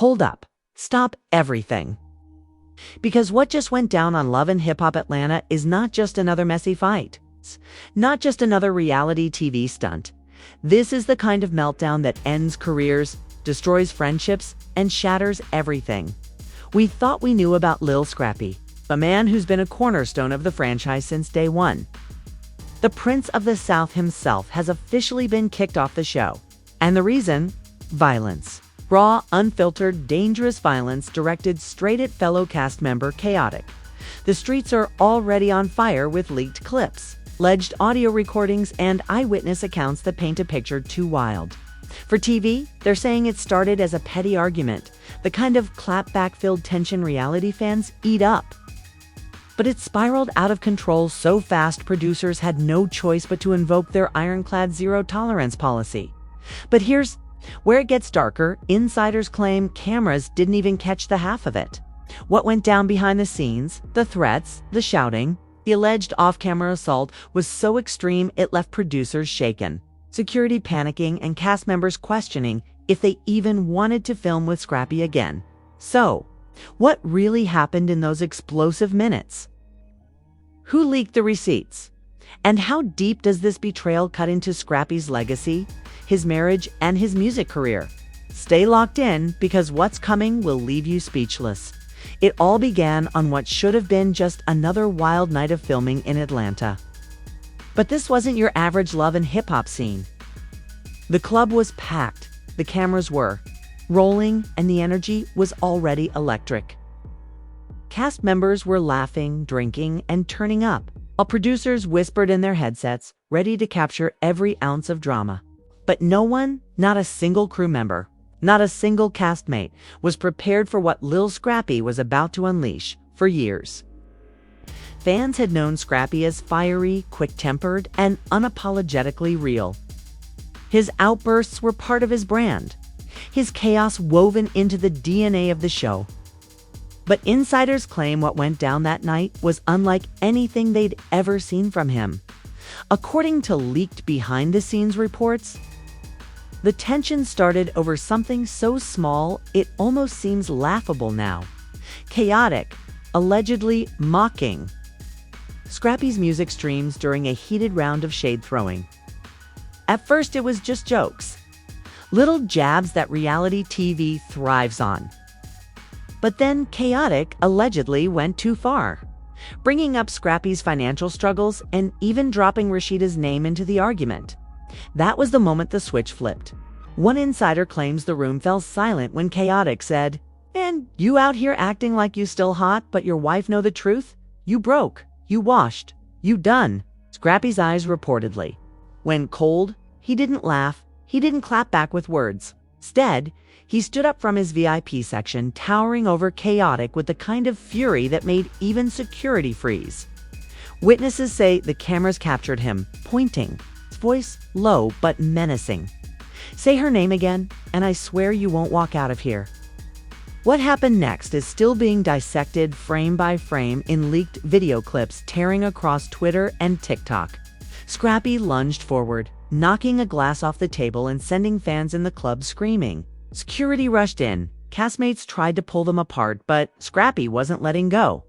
Hold up. Stop everything. Because what just went down on Love and Hip Hop Atlanta is not just another messy fight. It's not just another reality TV stunt. This is the kind of meltdown that ends careers, destroys friendships, and shatters everything. We thought we knew about Lil Scrappy, a man who's been a cornerstone of the franchise since day one. The Prince of the South himself has officially been kicked off the show. And the reason? Violence. Raw, unfiltered, dangerous violence directed straight at fellow cast member Khaotic. The streets are already on fire with leaked clips, alleged audio recordings, and eyewitness accounts that paint a picture too wild. For TV, they're saying it started as a petty argument, the kind of clapback-filled tension reality fans eat up. But it spiraled out of control so fast producers had no choice but to invoke their ironclad zero-tolerance policy. But here's where it gets darker. Insiders claim cameras didn't even catch the half of it. What went down behind the scenes, the threats, the shouting, the alleged off-camera assault was so extreme it left producers shaken, security panicking, and cast members questioning if they even wanted to film with Scrappy again. So, what really happened in those explosive minutes? Who leaked the receipts? And how deep does this betrayal cut into Scrappy's legacy, his marriage, and his music career? Stay locked in, because what's coming will leave you speechless. It all began on what should have been just another wild night of filming in Atlanta. But this wasn't your average love and hip-hop scene. The club was packed, the cameras were rolling, and the energy was already electric. Cast members were laughing, drinking, and turning up, while producers whispered in their headsets, ready to capture every ounce of drama. But no one, not a single crew member, not a single castmate, was prepared for what Lil Scrappy was about to unleash. For years, fans had known Scrappy as fiery, quick-tempered, and unapologetically real. His outbursts were part of his brand, his chaos woven into the DNA of the show. But insiders claim what went down that night was unlike anything they'd ever seen from him. According to leaked behind-the-scenes reports, the tension started over something so small it almost seems laughable now. Khaotic allegedly mocking Scrappy's music streams during a heated round of shade-throwing. At first it was just jokes, little jabs that reality TV thrives on. But then Khaotic allegedly went too far, bringing up Scrappy's financial struggles and even dropping Rashida's name into the argument. That was the moment the switch flipped. One insider claims the room fell silent when Khaotic said, "And you out here acting like you still hot, but your wife know the truth? You broke, you washed, you done." Scrappy's eyes reportedly went cold. He didn't laugh, he didn't clap back with words. Instead, he stood up from his VIP section, towering over Khaotic with the kind of fury that made even security freeze. Witnesses say the cameras captured him, pointing, his voice low but menacing. "Say her name again, and I swear you won't walk out of here." What happened next is still being dissected frame by frame in leaked video clips tearing across Twitter and TikTok. Scrappy lunged forward, knocking a glass off the table and sending fans in the club screaming. Security rushed in. Castmates tried to pull them apart, but Scrappy wasn't letting go.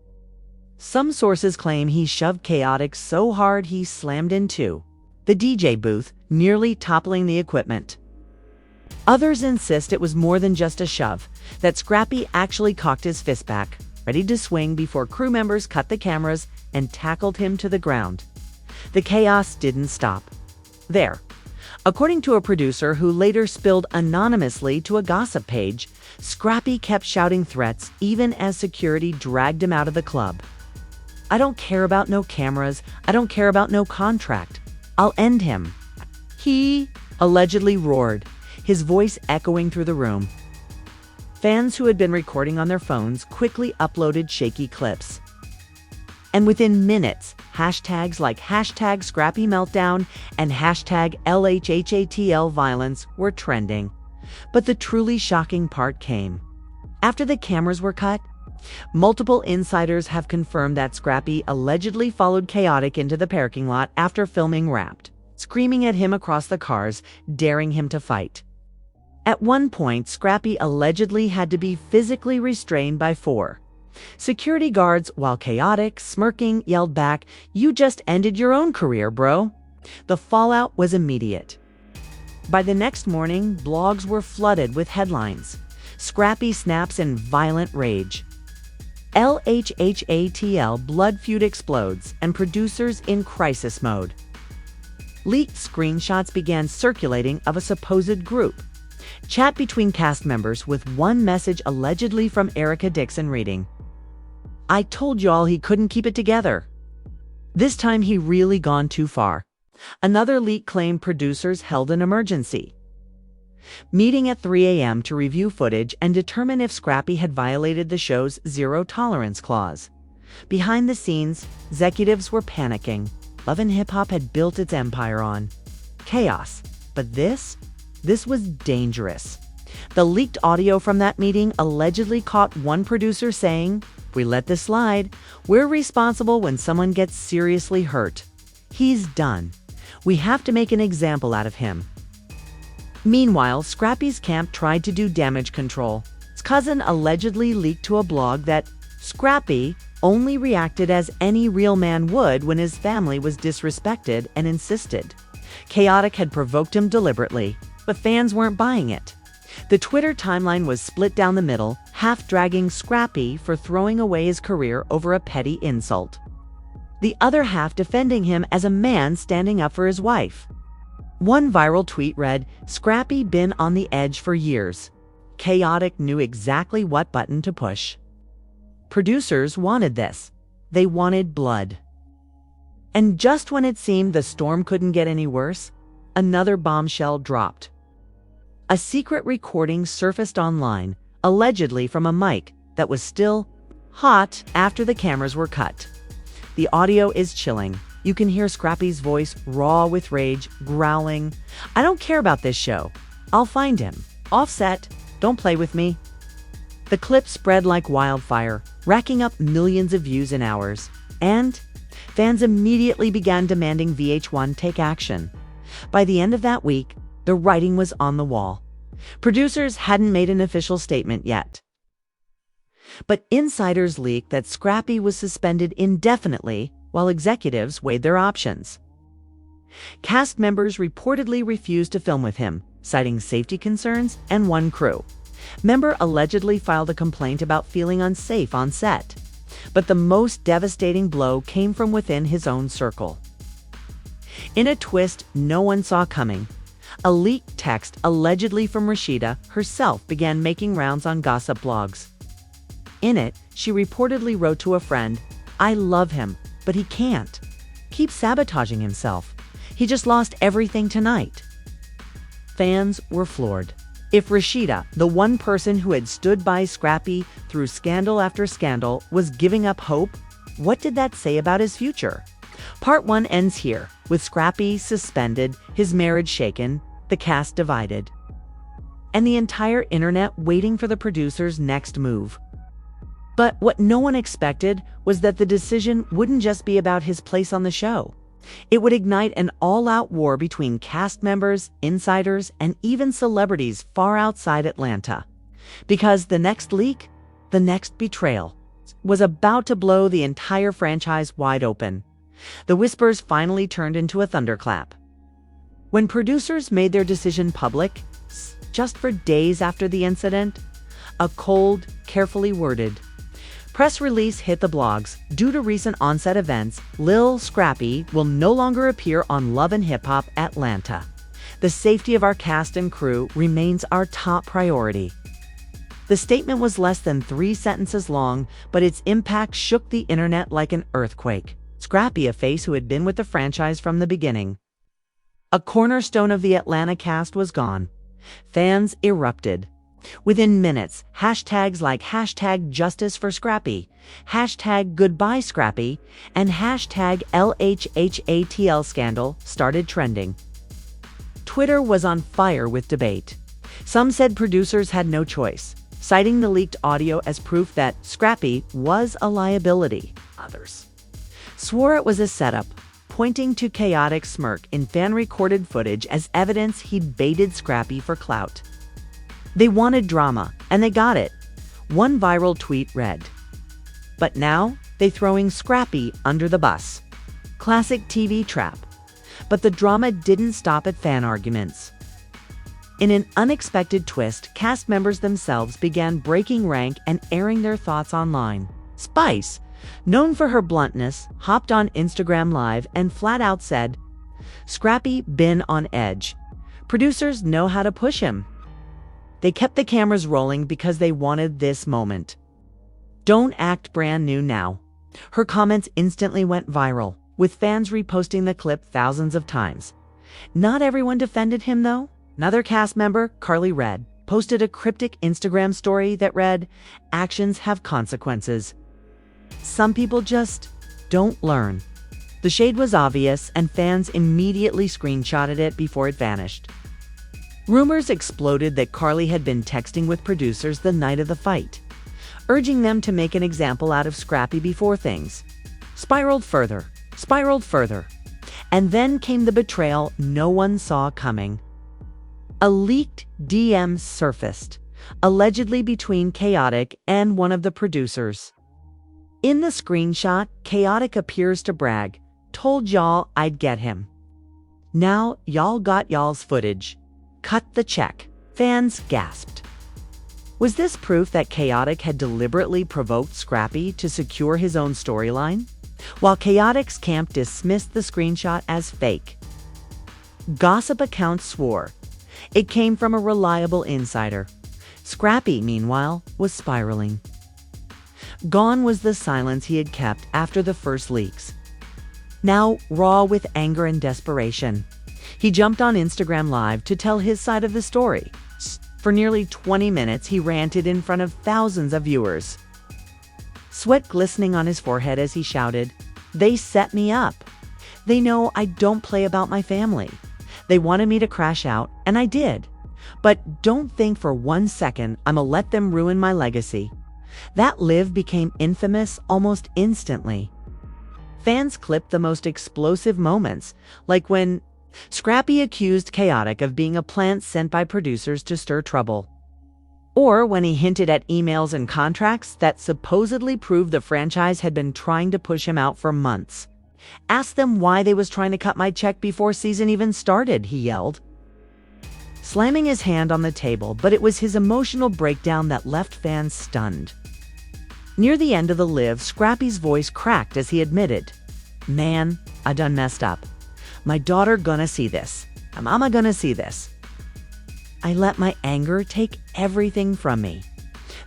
Some sources claim he shoved Khaotic so hard he slammed into the DJ booth, nearly toppling the equipment. Others insist it was more than just a shove, that Scrappy actually cocked his fist back, ready to swing before crew members cut the cameras and tackled him to the ground. The chaos didn't stop there. According to a producer who later spilled anonymously to a gossip page, Scrappy kept shouting threats even as security dragged him out of the club. "I don't care about no cameras. I don't care about no contract. I'll end him," he allegedly roared, his voice echoing through the room. Fans who had been recording on their phones quickly uploaded shaky clips. And within minutes, hashtags like #ScrappyMeltdown and #LHHATL violence were trending. But the truly shocking part came. After the cameras were cut, multiple insiders have confirmed that Scrappy allegedly followed Khaotic into the parking lot after filming wrapped, screaming at him across the cars, daring him to fight. At one point, Scrappy allegedly had to be physically restrained by 4 security guards while Khaotic, smirking, yelled back, "You just ended your own career, bro." The fallout was immediate. By the next morning, blogs were flooded with headlines. Scrappy snaps in violent rage. LHHATL blood feud explodes and producers in crisis mode. Leaked screenshots began circulating of a supposed group chat between cast members with one message allegedly from Erica Dixon reading, "I told y'all he couldn't keep it together." This time he really gone too far. Another leak claimed producers held an emergency meeting at 3 a.m. to review footage and determine if Scrappy had violated the show's zero tolerance clause. Behind the scenes, executives were panicking. Love and Hip Hop had built its empire on chaos. But this was dangerous. The leaked audio from that meeting allegedly caught one producer saying, "If we let this slide, we're responsible when someone gets seriously hurt. He's done. We have to make an example out of him." Meanwhile, Scrappy's camp tried to do damage control. His cousin allegedly leaked to a blog that Scrappy only reacted as any real man would when his family was disrespected and insisted Khaotic had provoked him deliberately, but fans weren't buying it. The Twitter timeline was split down the middle, half dragging Scrappy for throwing away his career over a petty insult, the other half defending him as a man standing up for his wife. One viral tweet read, "Scrappy been on the edge for years." Khaotic knew exactly what button to push. Producers wanted this. They wanted blood. And just when it seemed the storm couldn't get any worse, another bombshell dropped. A secret recording surfaced online, allegedly from a mic that was still hot after the cameras were cut. The audio is chilling. You can hear Scrappy's voice raw with rage, growling, "I don't care about this show. I'll find him. Offset. Don't play with me." The clip spread like wildfire, racking up millions of views in hours. And fans immediately began demanding VH1 take action. By the end of that week, the writing was on the wall. Producers hadn't made an official statement yet. But insiders leaked that Scrappy was suspended indefinitely while executives weighed their options. Cast members reportedly refused to film with him, citing safety concerns, and one crew member allegedly filed a complaint about feeling unsafe on set. But the most devastating blow came from within his own circle. In a twist no one saw coming, a leaked text allegedly from Rashida herself began making rounds on gossip blogs. In it, she reportedly wrote to a friend, "I love him, but he can't keep sabotaging himself. He just lost everything tonight." Fans were floored. If Rashida, the one person who had stood by Scrappy through scandal after scandal, was giving up hope, what did that say about his future? Part 1 ends here, with Scrappy suspended, his marriage shaken, the cast divided, and the entire internet waiting for the producer's next move. But what no one expected was that the decision wouldn't just be about his place on the show. It would ignite an all-out war between cast members, insiders, and even celebrities far outside Atlanta. Because the next leak, the next betrayal, was about to blow the entire franchise wide open. The whispers finally turned into a thunderclap. When producers made their decision public, just for days after the incident, a cold, carefully worded press release hit the blogs. Due to recent on-set events, Lil Scrappy will no longer appear on Love and Hip Hop Atlanta. The safety of our cast and crew remains our top priority. The statement was less than 3 sentences long, but its impact shook the internet like an earthquake. Scrappy, a face who had been with the franchise from the beginning, a cornerstone of the Atlanta cast, was gone. Fans erupted. Within minutes, hashtags like #JusticeForScrappy, #GoodbyeScrappy, and #LHHATL scandal started trending. Twitter was on fire with debate. Some said producers had no choice, citing the leaked audio as proof that Scrappy was a liability. Others swore it was a setup, pointing to Khaotic's smirk in fan-recorded footage as evidence he'd baited Scrappy for clout. They wanted drama, and they got it. One viral tweet read, "But now they throwing Scrappy under the bus." Classic TV trap. But the drama didn't stop at fan arguments. In an unexpected twist, cast members themselves began breaking rank and airing their thoughts online. Spice, known for her bluntness, hopped on Instagram Live and flat out said, "Scrappy been on edge. Producers know how to push him." They kept the cameras rolling because they wanted this moment. "Don't act brand new now." Her comments instantly went viral, with fans reposting the clip thousands of times. Not everyone defended him, though. Another cast member, Carly Red, posted a cryptic Instagram story that read, "Actions have consequences. Some people just don't learn." The shade was obvious, and fans immediately screenshotted it before it vanished. Rumors exploded that Carly had been texting with producers the night of the fight, urging them to make an example out of Scrappy before things spiraled further, and then came the betrayal no one saw coming. A leaked DM surfaced, allegedly between Khaotic and one of the producers. In the screenshot, Khaotic appears to brag, "Told y'all I'd get him. Now y'all got y'all's footage. Cut the check." Fans gasped. Was this proof that Khaotic had deliberately provoked Scrappy to secure his own storyline? While Khaotic's camp dismissed the screenshot as fake. Gossip accounts swore it came from a reliable insider. Scrappy, meanwhile, was spiraling. Gone was the silence he had kept after the first leaks. Now raw with anger and desperation, he jumped on Instagram Live to tell his side of the story. For nearly 20 minutes, he ranted in front of thousands of viewers. Sweat glistening on his forehead as he shouted, "They set me up. They know I don't play about my family. They wanted me to crash out, and I did. But don't think for 1 second I'ma let them ruin my legacy." That live became infamous almost instantly. Fans clipped the most explosive moments, like when Scrappy accused Khaotic of being a plant sent by producers to stir trouble, or when he hinted at emails and contracts that supposedly proved the franchise had been trying to push him out for months. "Ask them why they was trying to cut my check before season even started," he yelled, slamming his hand on the table, but it was his emotional breakdown that left fans stunned. Near the end of the live, Scrappy's voice cracked as he admitted, "Man, I done messed up. My daughter gonna see this. My mama gonna see this. I let my anger take everything from me."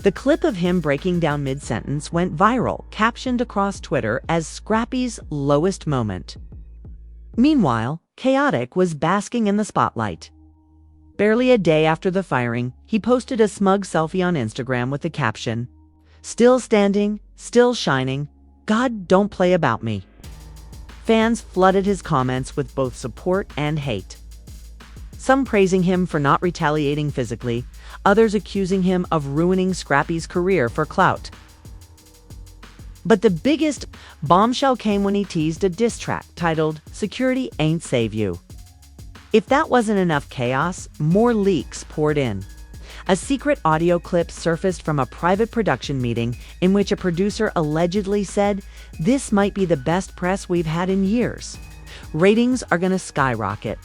The clip of him breaking down mid-sentence went viral, captioned across Twitter as Scrappy's lowest moment. Meanwhile, Khaotic was basking in the spotlight. Barely a day after the firing, he posted a smug selfie on Instagram with the caption, "Still standing, still shining. God don't play about me." Fans flooded his comments with both support and hate. Some praising him for not retaliating physically, others accusing him of ruining Scrappy's career for clout. But the biggest bombshell came when he teased a diss track titled "Security Ain't Save You." If that wasn't enough chaos, more leaks poured in. A secret audio clip surfaced from a private production meeting in which a producer allegedly said, "This might be the best press we've had in years. Ratings are gonna skyrocket."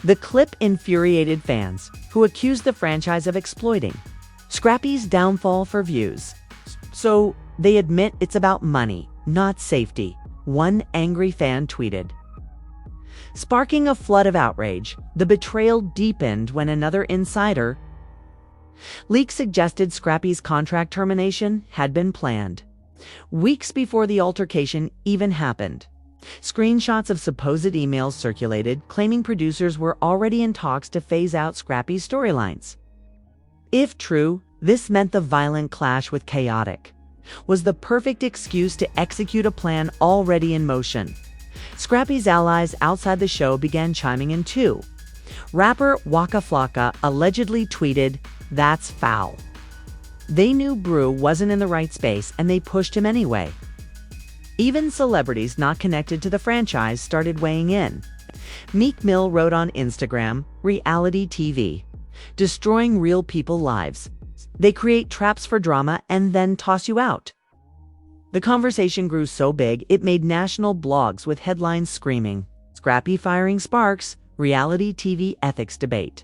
The clip infuriated fans, who accused the franchise of exploiting Scrappy's downfall for views. "So they admit it's about money, not safety," one angry fan tweeted. Sparking a flood of outrage, the betrayal deepened when another insider leaks suggested Scrappy's contract termination had been planned. Weeks before the altercation even happened, screenshots of supposed emails circulated claiming producers were already in talks to phase out Scrappy's storylines. If true, this meant the violent clash with Khaotic was the perfect excuse to execute a plan already in motion. Scrappy's allies outside the show began chiming in too. Rapper Waka Flocka allegedly tweeted, "That's foul." They knew Brew wasn't in the right space and they pushed him anyway. Even celebrities not connected to the franchise started weighing in. Meek Mill wrote on Instagram, "Reality TV. destroying real people's lives. They create traps for drama and then toss you out. The conversation grew so big, it made national blogs with headlines screaming, "Scrappy firing sparks, reality TV ethics debate."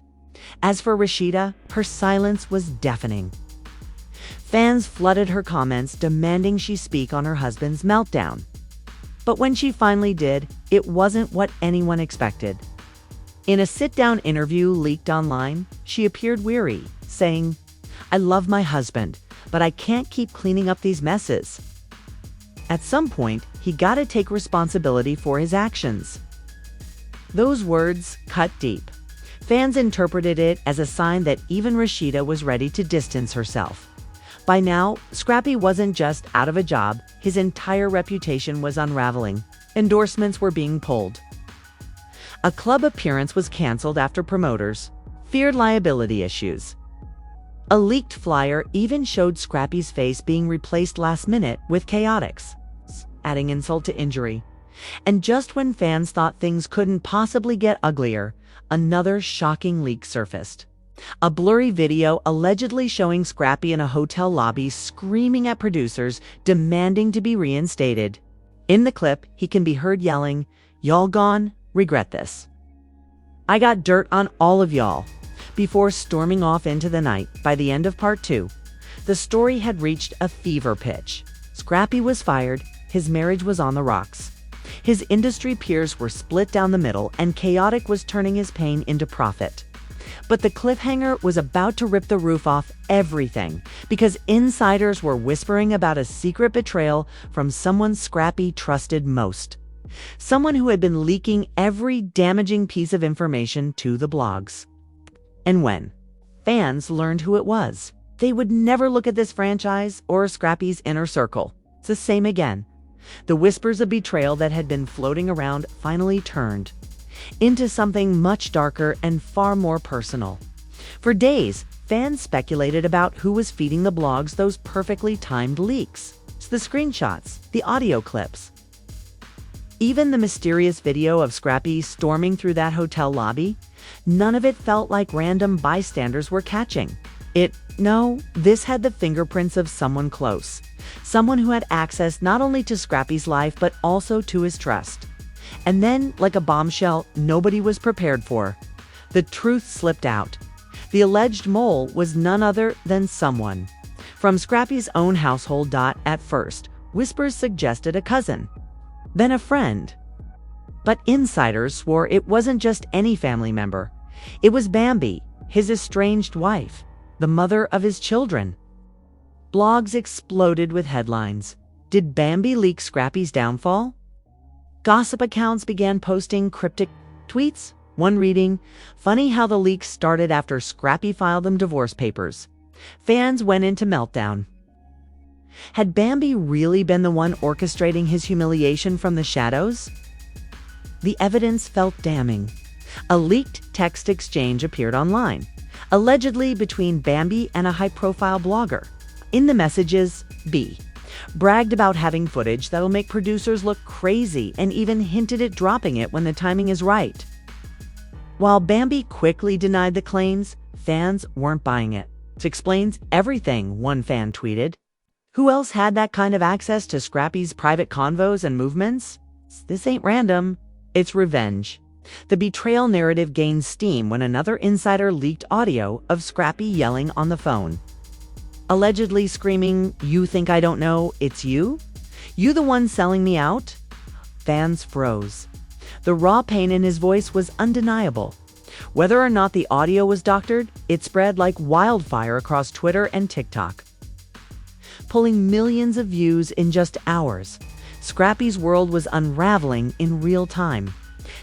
As for Rashida, her silence was deafening. Fans flooded her comments demanding she speak on her husband's meltdown. But when she finally did, it wasn't what anyone expected. In a sit-down interview leaked online, she appeared weary, saying, "I love my husband, but I can't keep cleaning up these messes." At some point, he gotta take responsibility for his actions. Those words cut deep. Fans interpreted it as a sign that even Rashida was ready to distance herself. By now, Scrappy wasn't just out of a job, his entire reputation was unraveling. Endorsements were being pulled. A club appearance was canceled after promoters feared liability issues. A leaked flyer even showed Scrappy's face being replaced last minute with Khaotic's, adding insult to injury. And just when fans thought things couldn't possibly get uglier, another shocking leak surfaced. A blurry video allegedly showing Scrappy in a hotel lobby screaming at producers, demanding to be reinstated. In the clip, he can be heard yelling, "Y'all gone? Regret this. I got dirt on all of y'all," before storming off into the night. By the end of part 2, the story had reached a fever pitch. Scrappy was fired, his marriage was on the rocks. His industry peers were split down the middle, and Khaotic was turning his pain into profit. But the cliffhanger was about to rip the roof off everything, because insiders were whispering about a secret betrayal from someone Scrappy trusted most. Someone who had been leaking every damaging piece of information to the blogs. And when fans learned who it was, they would never look at this franchise or Scrappy's inner circle. It's the same again. The whispers of betrayal that had been floating around finally turned into something much darker and far more personal. For days, fans speculated about who was feeding the blogs those perfectly timed leaks. It's the screenshots, the audio clips. Even the mysterious video of Scrappy storming through that hotel lobby, none of it felt like random bystanders were catching it. No, this had the fingerprints of someone close. Someone who had access not only to Scrappy's life, but also to his trust. And then, like a bombshell nobody was prepared for, the truth slipped out. The alleged mole was none other than someone from Scrappy's own household. At first, whispers suggested a cousin, then a friend. But insiders swore it wasn't just any family member. It was Bambi, his estranged wife, the mother of his children. Blogs exploded with headlines. Did Bambi leak Scrappy's downfall? Gossip accounts began posting cryptic tweets. One reading, "Funny how the leaks started after Scrappy filed them divorce papers." Fans went into meltdown. Had Bambi really been the one orchestrating his humiliation from the shadows? The evidence felt damning. A leaked text exchange appeared online, allegedly between Bambi and a high-profile blogger. In the messages, B bragged about having footage that'll make producers look crazy and even hinted at dropping it when the timing is right. While Bambi quickly denied the claims, fans weren't buying it. It explains everything, one fan tweeted. Who else had that kind of access to Scrappy's private convos and movements? This ain't random, it's revenge. The betrayal narrative gained steam when another insider leaked audio of Scrappy yelling on the phone, allegedly screaming, "You think I don't know? It's you? You the one selling me out?" Fans froze. The raw pain in his voice was undeniable. Whether or not the audio was doctored, it spread like wildfire across Twitter and TikTok, pulling millions of views in just hours. Scrappy's world was unraveling in real time.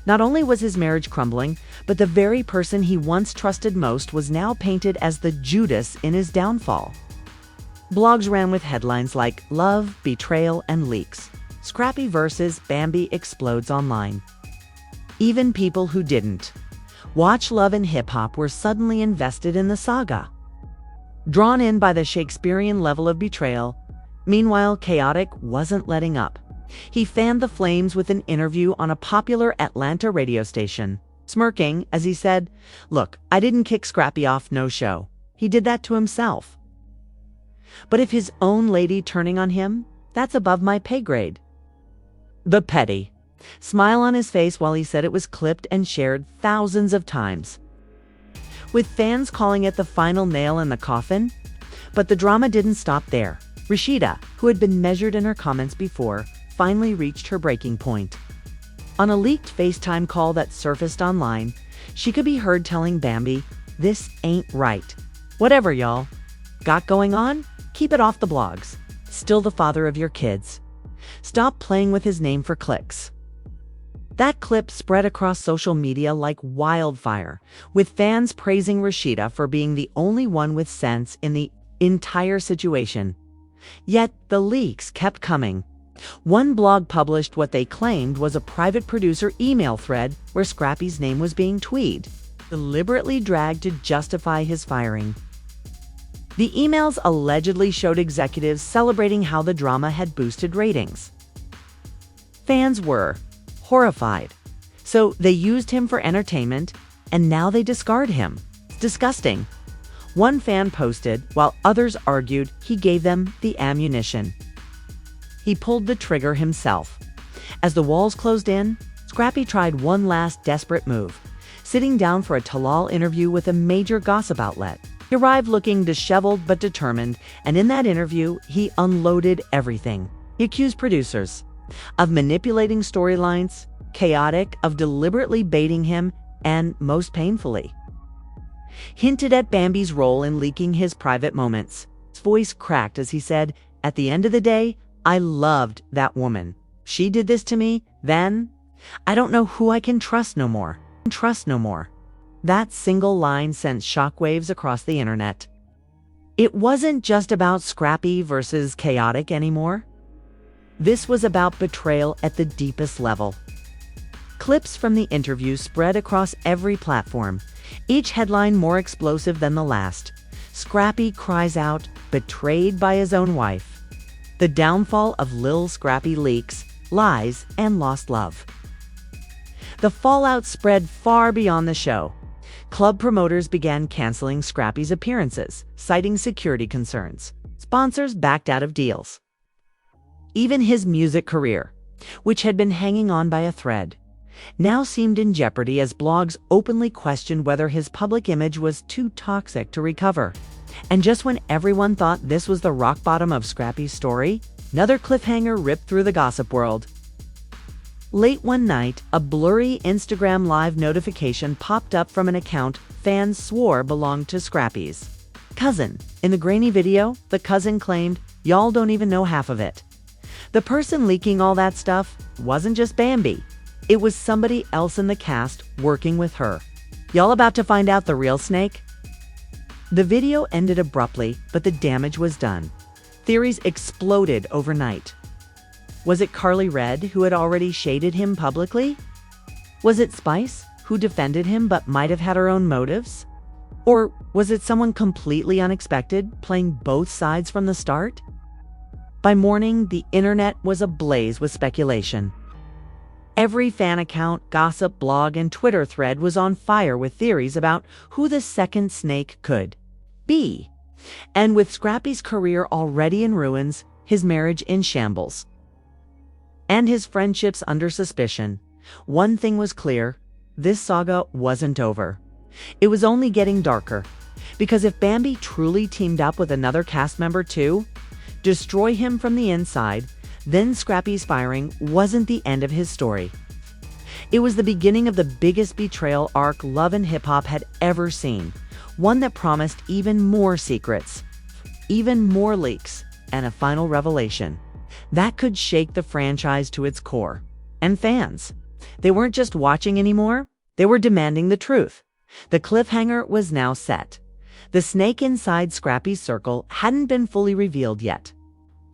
Not only was his marriage crumbling, but the very person he once trusted most was now painted as the Judas in his downfall. Blogs ran with headlines like "Love, Betrayal, and Leaks. Scrappy versus Bambi explodes online." Even people who didn't watch Love and Hip Hop were suddenly invested in the saga, drawn in by the Shakespearean level of betrayal. Meanwhile, Khaotic wasn't letting up. He fanned the flames with an interview on a popular Atlanta radio station. smirking as he said, "Look, I didn't kick Scrappy off no show. He did that to himself. But if his own lady turning on him, that's above my pay grade." The petty smile on his face while he said it was clipped and shared thousands of times, with fans calling it the final nail in the coffin. But the drama didn't stop there. Rashida, who had been measured in her comments before, finally reached her breaking point. On a leaked FaceTime call that surfaced online, she could be heard telling Bambi, "This ain't right. Whatever y'all got going on, keep it off the blogs. Still the father of your kids. Stop playing with his name for clicks." That clip spread across social media like wildfire, with fans praising Rashida for being the only one with sense in the entire situation. Yet the leaks kept coming. One blog published what they claimed was a private producer email thread where Scrappy's name was being tweeted, deliberately dragged to justify his firing. The emails allegedly showed executives celebrating how the drama had boosted ratings. Fans were horrified. So they used him for entertainment, and now they discard him. It's disgusting. One fan posted, while others argued he gave them the ammunition. He pulled the trigger himself. As the walls closed in, Scrappy tried one last desperate move, sitting down for a Talal interview with a major gossip outlet. He arrived looking disheveled but determined, and in that interview, he unloaded everything. He accused producers of manipulating storylines, Khaotic of deliberately baiting him, and, most painfully, hinted at Bambi's role in leaking his private moments. His voice cracked as he said, "At the end of the day, I loved that woman. She did this to me, then I don't know who I can trust no more. That single line sent shockwaves across the internet. It wasn't just about Scrappy versus Khaotic anymore. This was about betrayal at the deepest level. Clips from the interview spread across every platform, each headline more explosive than the last. Scrappy cries out, betrayed by his own wife. The downfall of Lil Scrappy leaks, lies, and lost love. The fallout spread far beyond the show. Club promoters began canceling Scrappy's appearances, citing security concerns. Sponsors backed out of deals. Even his music career, which had been hanging on by a thread, now seemed in jeopardy as blogs openly questioned whether his public image was too toxic to recover. And just when everyone thought this was the rock bottom of Scrappy's story, another cliffhanger ripped through the gossip world. Late one night, a blurry Instagram Live notification popped up from an account fans swore belonged to Scrappy's cousin. In the grainy video, the cousin claimed, "Y'all don't even know half of it." The person leaking all that stuff wasn't just Bambi. It was somebody else in the cast working with her. Y'all about to find out the real snake? The video ended abruptly, but the damage was done. Theories exploded overnight. Was it Carly Red, who had already shaded him publicly? Was it Spice, who defended him but might have had her own motives? Or was it someone completely unexpected, playing both sides from the start? By morning, the internet was ablaze with speculation. Every fan account, gossip blog, and Twitter thread was on fire with theories about who the second snake could be. And with Scrappy's career already in ruins, his marriage in shambles, and his friendships under suspicion, one thing was clear: this saga wasn't over. It was only getting darker. Because if Bambi truly teamed up with another cast member to destroy him from the inside, then Scrappy's firing wasn't the end of his story. It was the beginning of the biggest betrayal arc Love and Hip Hop had ever seen, one that promised even more secrets, even more leaks, and a final revelation that could shake the franchise to its core. And fans, they weren't just watching anymore, they were demanding the truth. The cliffhanger was now set. The snake inside Scrappy's circle hadn't been fully revealed yet.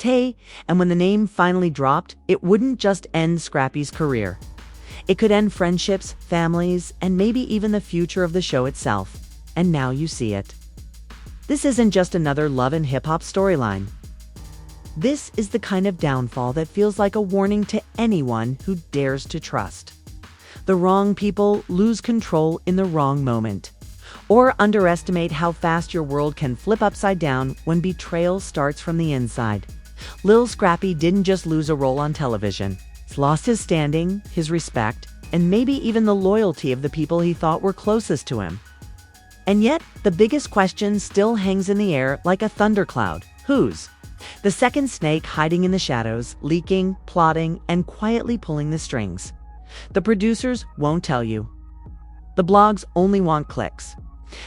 And when the name finally dropped, it wouldn't just end Scrappy's career. It could end friendships, families, and maybe even the future of the show itself. And now you see it. This isn't just another Love and Hip Hop storyline. This is the kind of downfall that feels like a warning to anyone who dares to trust. The wrong people lose control in the wrong moment. Or underestimate how fast your world can flip upside down when betrayal starts from the inside. Lil Scrappy didn't just lose a role on television. He's lost his standing, his respect, and maybe even the loyalty of the people he thought were closest to him. And yet, the biggest question still hangs in the air like a thundercloud. Whose? The second snake hiding in the shadows, leaking, plotting, and quietly pulling the strings. The producers won't tell you. The blogs only want clicks.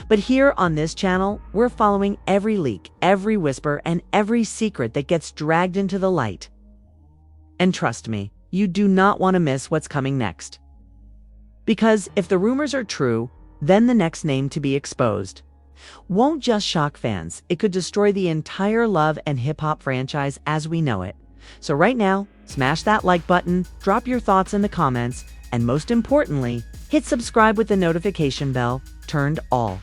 But here on this channel, we're following every leak, every whisper, and every secret that gets dragged into the light. And trust me, you do not want to miss what's coming next. Because if the rumors are true, then the next name to be exposed won't just shock fans, it could destroy the entire love and hip-hop franchise as we know it. So right now, smash that like button, drop your thoughts in the comments, and most importantly, hit subscribe with the notification bell turned all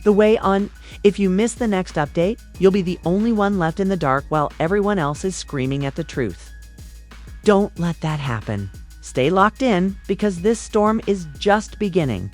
the way on. If you miss the next update, you'll be the only one left in the dark while everyone else is screaming at the truth. Don't let that happen. Stay locked in because this storm is just beginning.